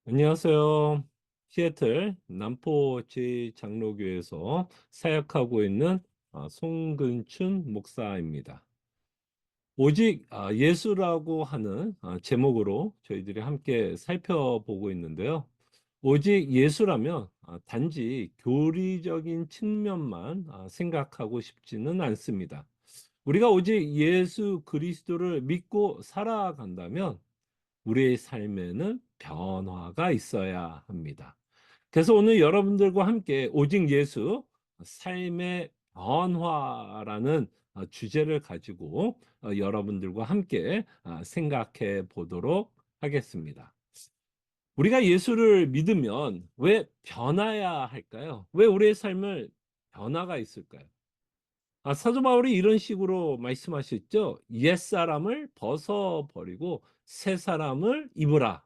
안녕하세요. 시애틀 남포지 장로교에서 사역하고 있는 송근춘 목사입니다. 오직 예수라고 하는 제목으로 저희들이 함께 살펴보고 있는데요. 오직 예수라면 단지 교리적인 측면만 생각하고 싶지는 않습니다. 우리가 오직 예수 그리스도를 믿고 살아간다면 우리의 삶에는 변화가 있어야 합니다. 그래서 오늘 여러분들과 함께 오직 예수, 삶의 변화라는 주제를 가지고 여러분들과 함께 생각해 보도록 하겠습니다. 우리가 예수를 믿으면 왜 변화해야 할까요? 왜 우리의 삶을 변화가 있을까요? 사도 바울이 이런 식으로 말씀하셨죠. 옛사람을 벗어버리고 새 사람을 입으라.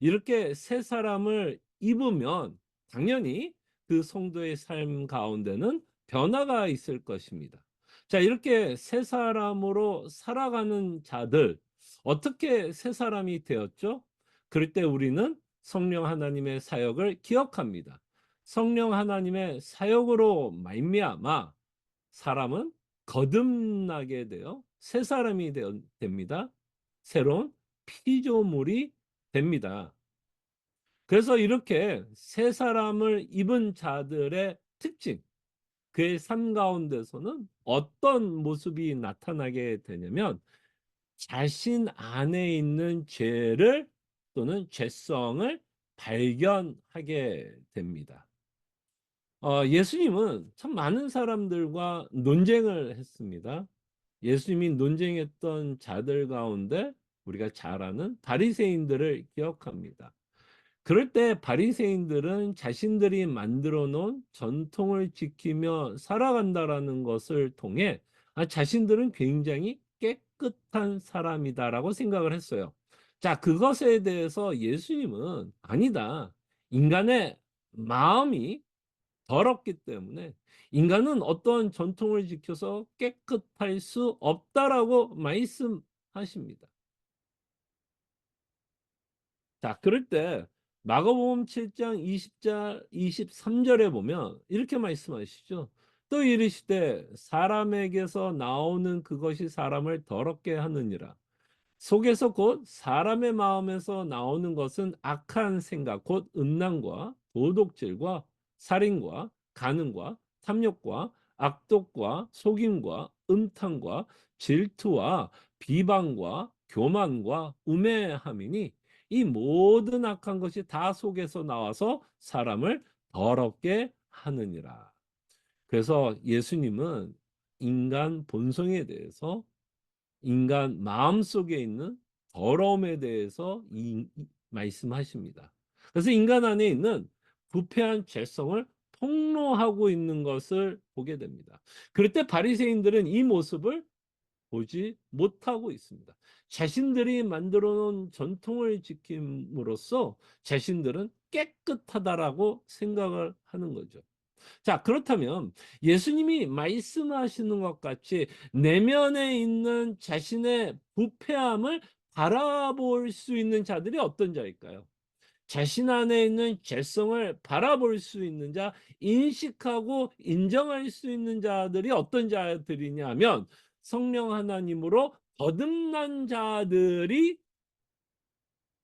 이렇게 새 사람을 입으면 당연히 그 성도의 삶 가운데는 변화가 있을 것입니다. 자, 이렇게 새 사람으로 살아가는 자들, 어떻게 새 사람이 되었죠? 그럴 때 우리는 성령 하나님의 사역을 기억합니다. 성령 하나님의 사역으로 말미암아 사람은 거듭나게 되어 새 사람이 됩니다. 새로운 피조물이 됩니다. 그래서 이렇게 새 사람을 입은 자들의 특징, 그의 삶 가운데서는 어떤 모습이 나타나게 되냐면 자신 안에 있는 죄를 또는 죄성을 발견하게 됩니다. 예수님은 참 많은 사람들과 논쟁을 했습니다. 예수님이 논쟁했던 자들 가운데 우리가 잘 아는 바리새인들을 기억합니다. 그럴 때 바리새인들은 자신들이 만들어 놓은 전통을 지키며 살아간다라는 것을 통해 자신들은 굉장히 깨끗한 사람이다라고 생각을 했어요. 자, 그것에 대해서 예수님은 아니다. 인간의 마음이 더럽기 때문에 인간은 어떠한 전통을 지켜서 깨끗할 수 없다라고 말씀하십니다. 자, 그럴 때 마가복음 7장 20절 23절에 보면 이렇게 말씀하시죠. 또 이르시되 사람에게서 나오는 그것이 사람을 더럽게 하느니라. 속에서 곧 사람의 마음에서 나오는 것은 악한 생각, 곧 음란과 도둑질과 살인과 간음과 탐욕과 악독과 속임과 음탕과 질투와 비방과 교만과 우매함이니 이 모든 악한 것이 다 속에서 나와서 사람을 더럽게 하느니라. 그래서 예수님은 인간 본성에 대해서 인간 마음속에 있는 더러움에 대해서 말씀하십니다. 그래서 인간 안에 있는 부패한 죄성을 폭로하고 있는 것을 보게 됩니다. 그럴 때 바리새인들은 이 모습을 보지 못하고 있습니다. 자신들이 만들어 놓은 전통을 지킴으로써 자신들은 깨끗하다라고 생각을 하는 거죠. 자, 그렇다면 예수님이 말씀하시는 것 같이 내면에 있는 자신의 부패함을 바라볼 수 있는 자들이 어떤 자일까요? 자신 안에 있는 죄성을 바라볼 수 있는 자, 인식하고 인정할 수 있는 자들이 어떤 자들이냐 하면 성령 하나님으로 거듭난 자들이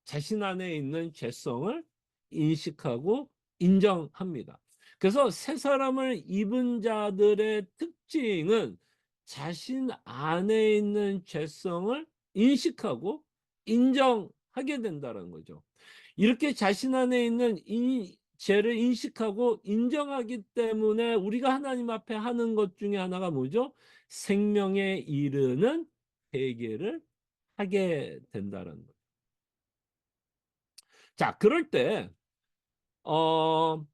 자신 안에 있는 죄성을 인식하고 인정합니다. 그래서 새 사람을 입은 자들의 특징은 자신 안에 있는 죄성을 인식하고 인정하게 된다는 거죠. 이렇게 자신 안에 있는 이 죄를 인식하고 인정하기 때문에 우리가 하나님 앞에 하는 것 중에 하나가 뭐죠? 생명에 이르는 회개를 하게 된다는 거죠. 자, 그럴 때 어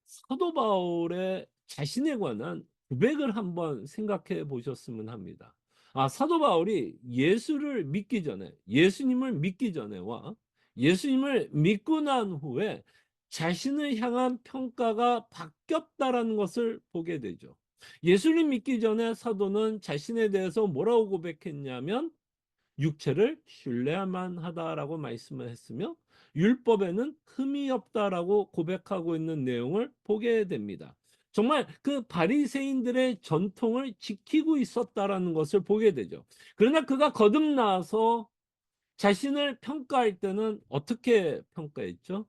사도 바울의 자신에 관한 고백을 한번 생각해 보셨으면 합니다. 사도 바울이 예수를 믿기 전에, 예수님을 믿기 전에와 예수님을 믿고 난 후에 자신을 향한 평가가 바뀌었다라는 것을 보게 되죠. 예수님 믿기 전에 사도는 자신에 대해서 뭐라고 고백했냐면 육체를 신뢰야만 하다라고 말씀을 했으며 율법에는 흠이 없다라고 고백하고 있는 내용을 보게 됩니다. 정말 그 바리새인들의 전통을 지키고 있었다라는 것을 보게 되죠. 그러나 그가 거듭나서 자신을 평가할 때는 어떻게 평가했죠?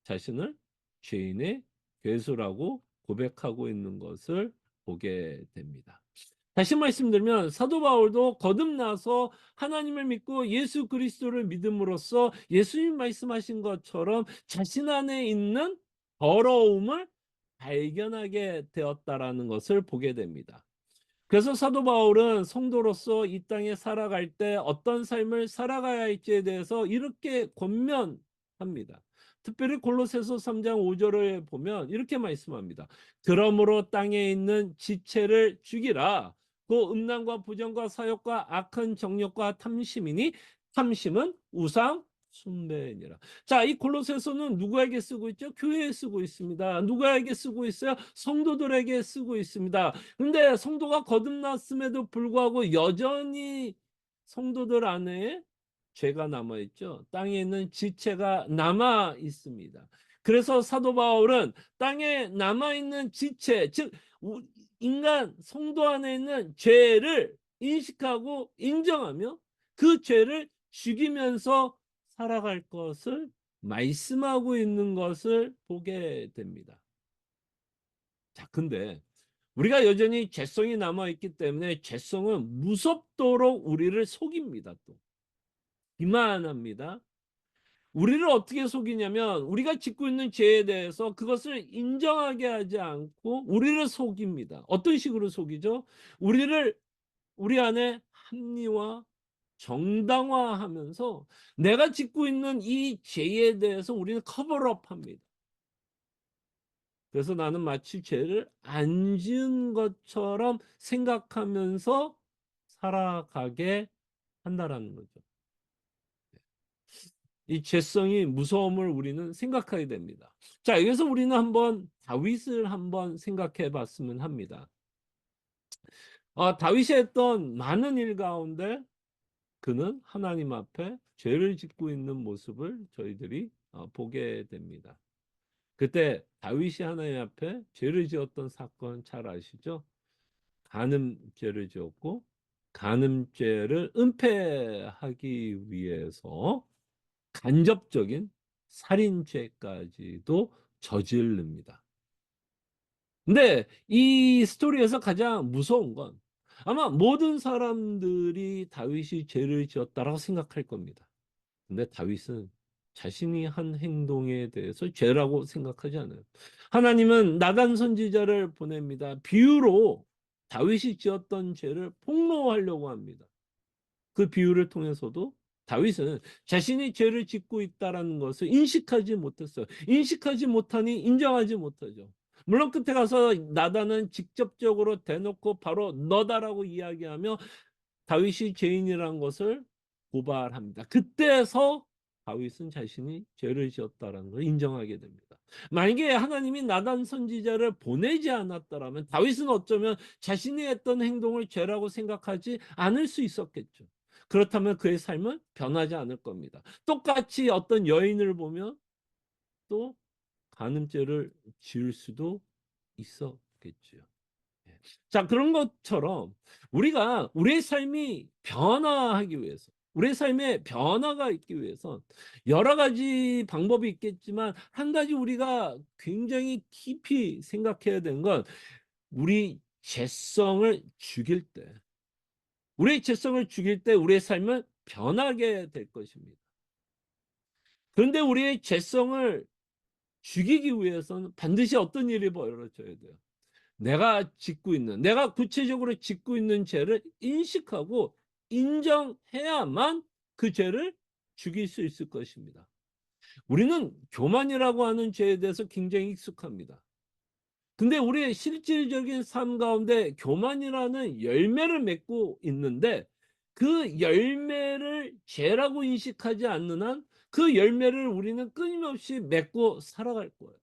자신을 죄인의 괴수라고 고백하고 있는 것을 보게 됩니다. 다시 말씀드리면 사도 바울도 거듭나서 하나님을 믿고 예수 그리스도를 믿음으로써 예수님 말씀하신 것처럼 자신 안에 있는 더러움을 발견하게 되었다라는 것을 보게 됩니다. 그래서 사도 바울은 성도로서 이 땅에 살아갈 때 어떤 삶을 살아가야 할지에 대해서 이렇게 권면합니다. 특별히 골로새서 3장 5절을 보면 이렇게 말씀합니다. 그러므로 땅에 있는 지체를 죽이라. 그 음란과 부정과 사욕과 악한 정욕과 탐심이니 탐심은 우상 숭배니라. 자, 이 골로새서는 누구에게 쓰고 있죠? 교회에 쓰고 있습니다. 누구에게 쓰고 있어요? 성도들에게 쓰고 있습니다. 근데 성도가 거듭났음에도 불구하고 여전히 성도들 안에 죄가 남아 있죠. 땅에 있는 지체가 남아 있습니다. 그래서 사도 바울은 땅에 남아 있는 지체, 즉 인간 성도 안에 있는 죄를 인식하고 인정하며 그 죄를 죽이면서 살아갈 것을 말씀하고 있는 것을 보게 됩니다. 자, 근데 우리가 여전히 죄성이 남아있기 때문에 죄성은 무섭도록 우리를 속입니다. 또 기만합니다. 우리를 어떻게 속이냐면 우리가 짓고 있는 죄에 대해서 그것을 인정하게 하지 않고 우리를 속입니다. 어떤 식으로 속이죠? 우리 안에 합리화, 정당화하면서 내가 짓고 있는 이 죄에 대해서 우리는 커버업합니다. 그래서 나는 마치 죄를 안 지은 것처럼 생각하면서 살아가게 한다라는 거죠. 이 죄성이 무서움을 우리는 생각하게 됩니다. 자, 여기서 우리는 한번 다윗을 한번 생각해 봤으면 합니다. 다윗이 했던 많은 일 가운데 그는 하나님 앞에 죄를 짓고 있는 모습을 저희들이 보게 됩니다. 그때 다윗이 하나님 앞에 죄를 지었던 사건 잘 아시죠? 간음죄를 지었고 간음죄를 은폐하기 위해서 간접적인 살인죄까지도 저지릅니다. 근데 이 스토리에서 가장 무서운 건 아마 모든 사람들이 다윗이 죄를 지었다라고 생각할 겁니다. 근데 다윗은 자신이 한 행동에 대해서 죄라고 생각하지 않아요. 하나님은 나단 선지자를 보냅니다. 비유로 다윗이 지었던 죄를 폭로하려고 합니다. 그 비유를 통해서도 다윗은 자신이 죄를 짓고 있다는 것을 인식하지 못했어요. 인식하지 못하니 인정하지 못하죠. 물론 끝에 가서 나단은 직접적으로 대놓고 바로 너다라고 이야기하며 다윗이 죄인이라는 것을 고발합니다. 그때서 다윗은 자신이 죄를 지었다는 걸 인정하게 됩니다. 만약에 하나님이 나단 선지자를 보내지 않았더라면 다윗은 어쩌면 자신이 했던 행동을 죄라고 생각하지 않을 수 있었겠죠. 그렇다면 그의 삶은 변하지 않을 겁니다. 똑같이 어떤 여인을 보면 또 간음죄를 지을 수도 있었겠죠. 자, 그런 것처럼 우리가 우리의 삶이 변화하기 위해서 우리의 삶에 변화가 있기 위해서 여러 가지 방법이 있겠지만 한 가지 우리가 굉장히 깊이 생각해야 되는 건 우리 죄성을 죽일 때 우리의 죄성을 죽일 때 우리의 삶은 변하게 될 것입니다. 그런데 우리의 죄성을 죽이기 위해서는 반드시 어떤 일이 벌어져야 돼요? 내가 구체적으로 짓고 있는 죄를 인식하고 인정해야만 그 죄를 죽일 수 있을 것입니다. 우리는 교만이라고 하는 죄에 대해서 굉장히 익숙합니다. 근데 우리의 실질적인 삶 가운데 교만이라는 열매를 맺고 있는데 그 열매를 죄라고 인식하지 않는 한 그 열매를 우리는 끊임없이 맺고 살아갈 거예요.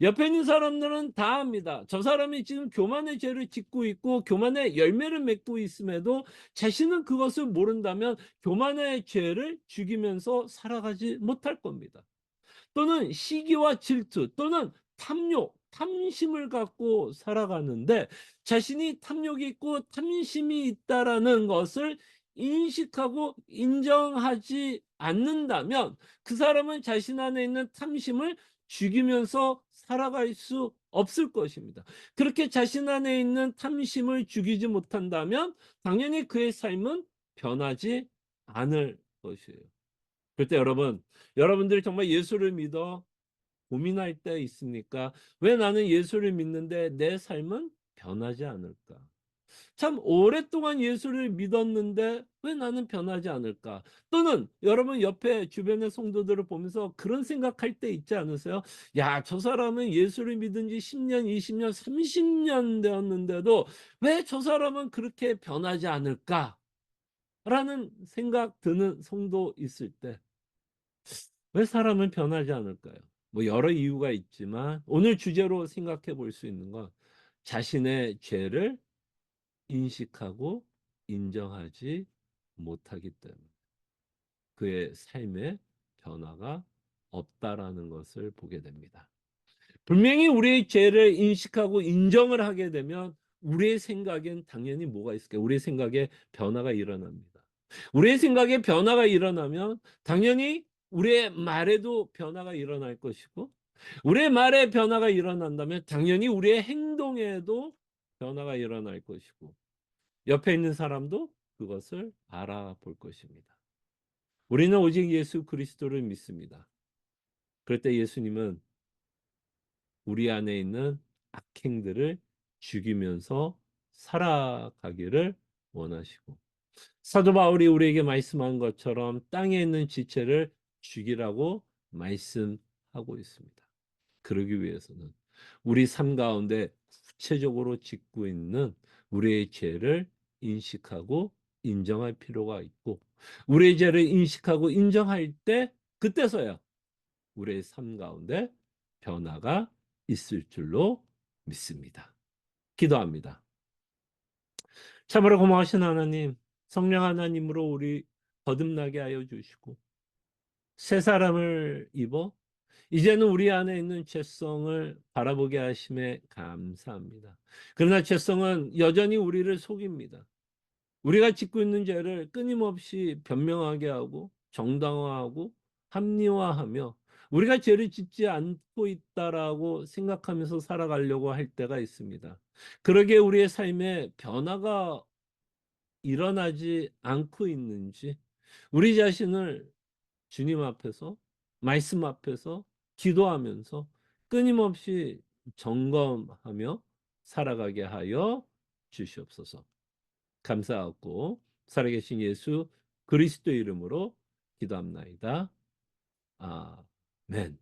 옆에 있는 사람들은 다 압니다. 저 사람이 지금 교만의 죄를 짓고 있고 교만의 열매를 맺고 있음에도 자신은 그것을 모른다면 교만의 죄를 죽이면서 살아가지 못할 겁니다. 또는 시기와 질투 또는 탐욕, 탐심을 갖고 살아가는데 자신이 탐욕이 있고 탐심이 있다라는 것을 인식하고 인정하지 않는다면 그 사람은 자신 안에 있는 탐심을 죽이면서 살아갈 수 없을 것입니다. 그렇게 자신 안에 있는 탐심을 죽이지 못한다면 당연히 그의 삶은 변하지 않을 것이에요. 그럴 때 여러분들이 정말 예수를 믿어 고민할 때 있습니까? '왜 나는 예수를 믿는데 내 삶은 변하지 않을까? 참 오랫동안 예수를 믿었는데 왜 나는 변하지 않을까?' 또는 여러분 옆에 주변의 성도들을 보면서 그런 생각할 때 있지 않으세요? '야 저 사람은 예수를 믿은 지 10 년, 20 년, 30년 되었는데도 왜 저 사람은 그렇게 변하지 않을까?'라는 생각 드는 성도 있을 때 왜 사람은 변하지 않을까요? 뭐 여러 이유가 있지만 오늘 주제로 생각해 볼 수 있는 건 자신의 죄를 인식하고 인정하지 못하기 때문에 그의 삶에 변화가 없다라는 것을 보게 됩니다. 분명히 우리의 죄를 인식하고 인정을 하게 되면 우리의 생각엔 당연히 뭐가 있을까요? 우리의 생각에 변화가 일어납니다. 우리의 생각에 변화가 일어나면 당연히 우리의 말에도 변화가 일어날 것이고 우리의 말에 변화가 일어난다면 당연히 우리의 행동에도 변화가 일어날 것이고 옆에 있는 사람도 그것을 알아볼 것입니다. 우리는 오직 예수 그리스도를 믿습니다. 그럴 때 예수님은 우리 안에 있는 악행들을 죽이면서 살아가기를 원하시고 사도 바울이 우리에게 말씀한 것처럼 땅에 있는 지체를 죽이라고 말씀하고 있습니다. 그러기 위해서는 우리 삶 가운데 구체적으로 짓고 있는 우리의 죄를 인식하고 인정할 필요가 있고 우리의 죄를 인식하고 인정할 때 그때서야 우리의 삶 가운데 변화가 있을 줄로 믿습니다. 기도합니다. 참으로 고마우신 하나님, 성령 하나님으로 우리 거듭나게 하여 주시고 새 사람을 입어 이제는 우리 안에 있는 죄성을 바라보게 하심에 감사합니다. 그러나 죄성은 여전히 우리를 속입니다. 우리가 짓고 있는 죄를 끊임없이 변명하게 하고 정당화하고 합리화하며 우리가 죄를 짓지 않고 있다라고 생각하면서 살아가려고 할 때가 있습니다. 그러기에 우리의 삶에 변화가 일어나지 않고 있는지 우리 자신을 주님 앞에서 말씀 앞에서 기도하면서 끊임없이 점검하며 살아가게 하여 주시옵소서. 감사하고 살아계신 예수 그리스도 이름으로 기도합나이다. 아멘.